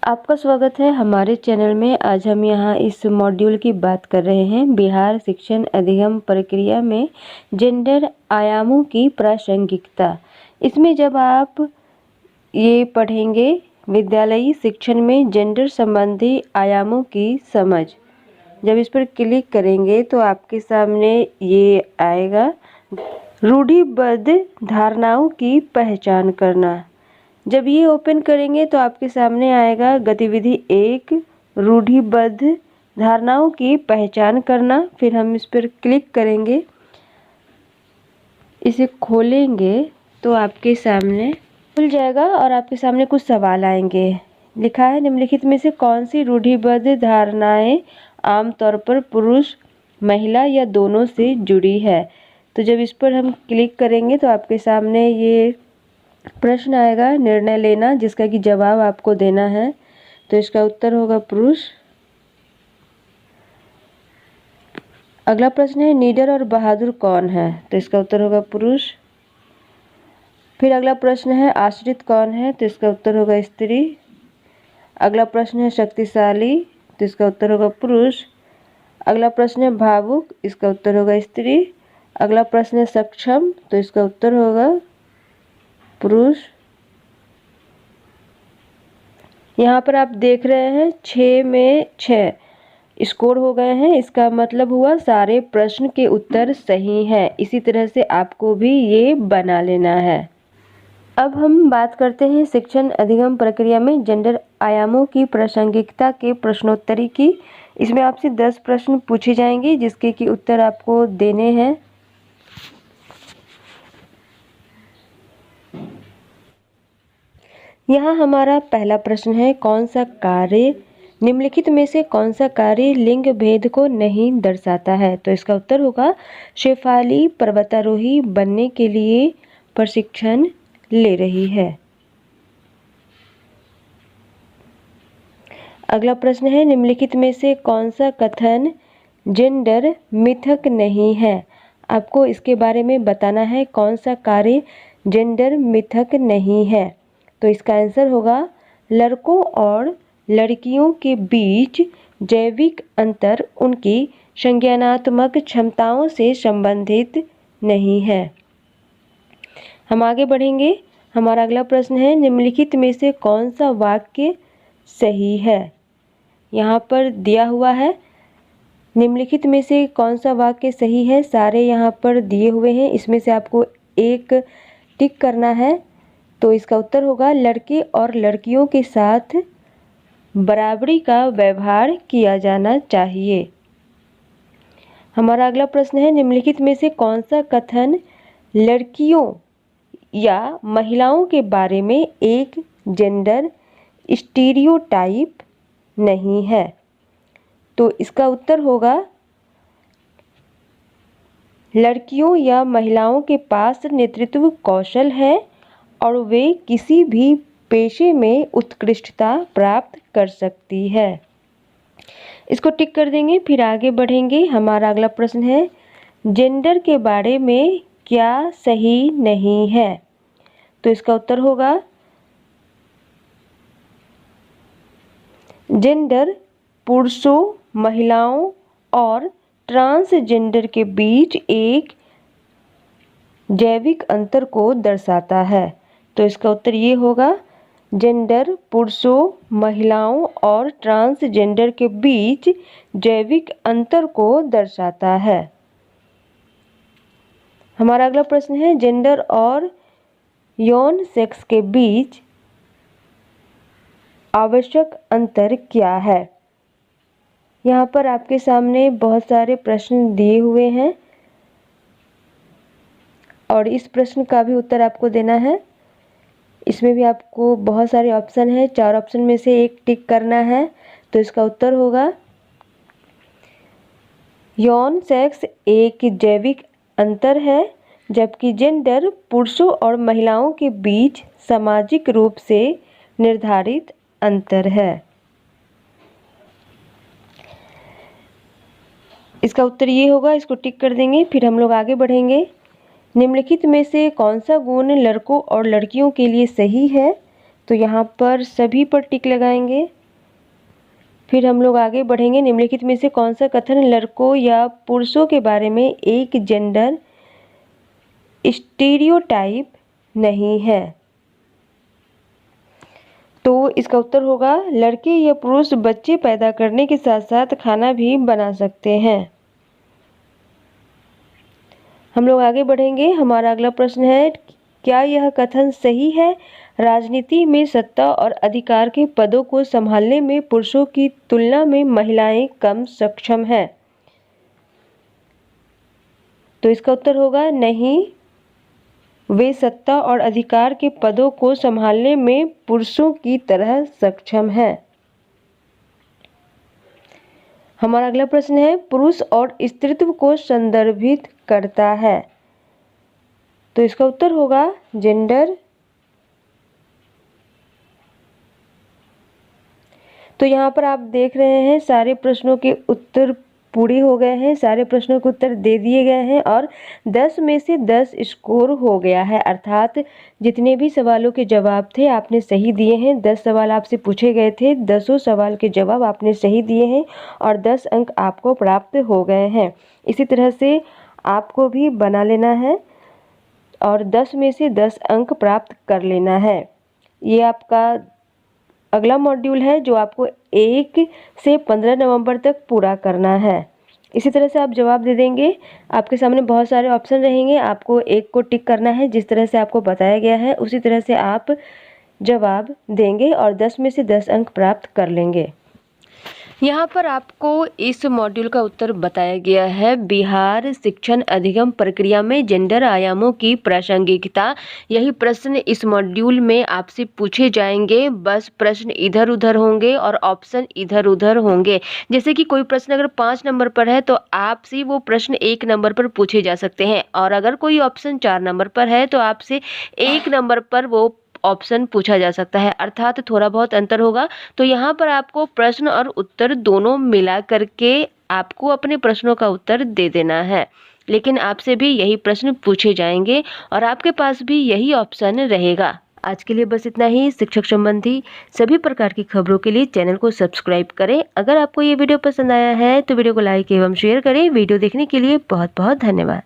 आपका स्वागत है हमारे चैनल में। आज हम यहाँ इस मॉड्यूल की बात कर रहे हैं बिहार शिक्षण अधिगम प्रक्रिया में जेंडर आयामों की प्रासंगिकता। इसमें जब आप ये पढ़ेंगे विद्यालयी शिक्षण में जेंडर संबंधी आयामों की समझ, जब इस पर क्लिक करेंगे तो आपके सामने ये आएगा रूढ़िबद्ध धारणाओं की पहचान करना। जब ये ओपन करेंगे तो आपके सामने आएगा गतिविधि 1 रूढ़िबद्ध धारणाओं की पहचान करना। फिर हम इस पर क्लिक करेंगे, इसे खोलेंगे तो आपके सामने खुल जाएगा और आपके सामने कुछ सवाल आएंगे। लिखा है निम्नलिखित में से कौन सी रूढ़िबद्ध धारणाएं आमतौर पर पुरुष, महिला या दोनों से जुड़ी है। तो जब इस पर हम क्लिक करेंगे तो आपके सामने ये प्रश्न आएगा निर्णय लेना, जिसका कि जवाब आपको देना है। तो इसका उत्तर होगा पुरुष। अगला प्रश्न है निडर और बहादुर कौन है। तो इसका उत्तर होगा पुरुष। फिर अगला प्रश्न है आश्रित कौन है। तो इसका उत्तर होगा स्त्री। अगला प्रश्न है शक्तिशाली। तो इसका उत्तर होगा पुरुष। अगला प्रश्न है भावुक। इसका उत्तर होगा स्त्री। अगला प्रश्न है सक्षम। तो इसका उत्तर होगा पुरुष। यहाँ पर आप देख रहे हैं 6 में 6 स्कोर हो गए हैं। इसका मतलब हुआ सारे प्रश्न के उत्तर सही हैं। इसी तरह से आपको भी ये बना लेना है। अब हम बात करते हैं शिक्षण अधिगम प्रक्रिया में जेंडर आयामों की प्रासंगिकता के प्रश्नोत्तरी की। इसमें आपसे 10 प्रश्न पूछे जाएंगे जिसके कि उत्तर आपको देने हैं। यहाँ हमारा पहला प्रश्न है कौन सा कार्य निम्नलिखित में से कौन सा कार्य लिंग भेद को नहीं दर्शाता है। तो इसका उत्तर होगा शेफाली पर्वतारोही बनने के लिए प्रशिक्षण ले रही है। अगला प्रश्न है निम्नलिखित में से कौन सा कथन जेंडर मिथक नहीं है। आपको इसके बारे में बताना है कौन सा कार्य जेंडर मिथक नहीं है। तो इसका आंसर होगा लड़कों और लड़कियों के बीच जैविक अंतर उनकी संज्ञानात्मक क्षमताओं से संबंधित नहीं है। हम आगे बढ़ेंगे। हमारा अगला प्रश्न है निम्नलिखित में से कौन सा वाक्य सही है। यहाँ पर दिया हुआ है निम्नलिखित में से कौन सा वाक्य सही है। सारे यहाँ पर दिए हुए हैं, इसमें से आपको एक टिक करना है। तो इसका उत्तर होगा लड़के और लड़कियों के साथ बराबरी का व्यवहार किया जाना चाहिए। हमारा अगला प्रश्न है निम्नलिखित में से कौन सा कथन लड़कियों या महिलाओं के बारे में एक जेंडर स्टीरियोटाइप नहीं है। तो इसका उत्तर होगा लड़कियों या महिलाओं के पास नेतृत्व कौशल है और वे किसी भी पेशे में उत्कृष्टता प्राप्त कर सकती है। इसको टिक कर देंगे, फिर आगे बढ़ेंगे। हमारा अगला प्रश्न है जेंडर के बारे में क्या सही नहीं है। तो इसका उत्तर होगा जेंडर पुरुषों, महिलाओं और ट्रांसजेंडर के बीच एक जैविक अंतर को दर्शाता है। तो इसका उत्तर ये होगा जेंडर पुरुषों, महिलाओं और ट्रांसजेंडर के बीच जैविक अंतर को दर्शाता है। हमारा अगला प्रश्न है जेंडर और यौन सेक्स के बीच आवश्यक अंतर क्या है। यहाँ पर आपके सामने बहुत सारे प्रश्न दिए हुए हैं और इस प्रश्न का भी उत्तर आपको देना है। इसमें भी आपको बहुत सारे ऑप्शन है, 4 ऑप्शन में से एक टिक करना है। तो इसका उत्तर होगा यौन सेक्स एक जैविक अंतर है, जबकि जेंडर पुरुषों और महिलाओं के बीच सामाजिक रूप से निर्धारित अंतर है। इसका उत्तर ये होगा, इसको टिक कर देंगे। फिर हम लोग आगे बढ़ेंगे। निम्नलिखित में से कौन सा गुण लड़कों और लड़कियों के लिए सही है। तो यहाँ पर सभी पर टिक लगाएंगे। फिर हम लोग आगे बढ़ेंगे। निम्नलिखित में से कौन सा कथन लड़कों या पुरुषों के बारे में एक जेंडर स्टीरियोटाइप नहीं है? तो इसका उत्तर होगा लड़के या पुरुष बच्चे पैदा करने के साथ साथ खाना भी बना सकते हैं। हम लोग आगे बढ़ेंगे। हमारा अगला प्रश्न है, क्या यह कथन सही है? राजनीति में सत्ता और अधिकार के पदों को संभालने में पुरुषों की तुलना में महिलाएं कम सक्षम हैं। तो इसका उत्तर होगा नहीं, वे सत्ता और अधिकार के पदों को संभालने में पुरुषों की तरह सक्षम हैं। हमारा अगला प्रश्न है, पुरुष और स्त्रीत्व को संदर्भित करता है। तो इसका उत्तर होगा जेंडर। तो यहाँ पर आप देख रहे हैं सारे प्रश्नों के उत्तर पूरे हो गए हैं, सारे प्रश्नों के उत्तर दे दिए गए हैं और 10 में से 10 स्कोर हो गया है। अर्थात जितने भी सवालों के जवाब थे आपने सही दिए हैं। 10 सवाल आपसे पूछे गए थे, 10 सवाल के जवाब आपने सही दिए हैं और 10 अंक आपको प्राप्त हो गए हैं। इसी तरह से आपको भी बना लेना है और 10 में से 10 अंक प्राप्त कर लेना है। ये आपका अगला मॉड्यूल है जो आपको 1 से 15 नवंबर तक पूरा करना है। इसी तरह से आप जवाब दे देंगे। आपके सामने बहुत सारे ऑप्शन रहेंगे, आपको एक को टिक करना है। जिस तरह से आपको बताया गया है उसी तरह से आप जवाब देंगे और 10 में से 10 अंक प्राप्त कर लेंगे। यहाँ पर आपको इस मॉड्यूल का उत्तर बताया गया है, बिहार शिक्षण अधिगम प्रक्रिया में जेंडर आयामों की प्रासंगिकता। यही प्रश्न इस मॉड्यूल में आपसे पूछे जाएंगे। बस प्रश्न इधर उधर होंगे और ऑप्शन इधर उधर होंगे। जैसे कि कोई प्रश्न अगर 5 नंबर पर है तो आपसे वो प्रश्न 1 नंबर पर पूछे जा सकते हैं और अगर कोई ऑप्शन 4 नंबर पर है तो आपसे 1 नंबर पर वो ऑप्शन पूछा जा सकता है। अर्थात थोड़ा बहुत अंतर होगा। तो यहाँ पर आपको प्रश्न और उत्तर दोनों मिला करके आपको अपने प्रश्नों का उत्तर दे देना है, लेकिन आपसे भी यही प्रश्न पूछे जाएंगे और आपके पास भी यही ऑप्शन रहेगा। आज के लिए बस इतना ही। शिक्षक संबंधी सभी प्रकार की खबरों के लिए चैनल को सब्सक्राइब करें। अगर आपको ये वीडियो पसंद आया है तो वीडियो को लाइक एवं शेयर करें। वीडियो देखने के लिए बहुत बहुत धन्यवाद।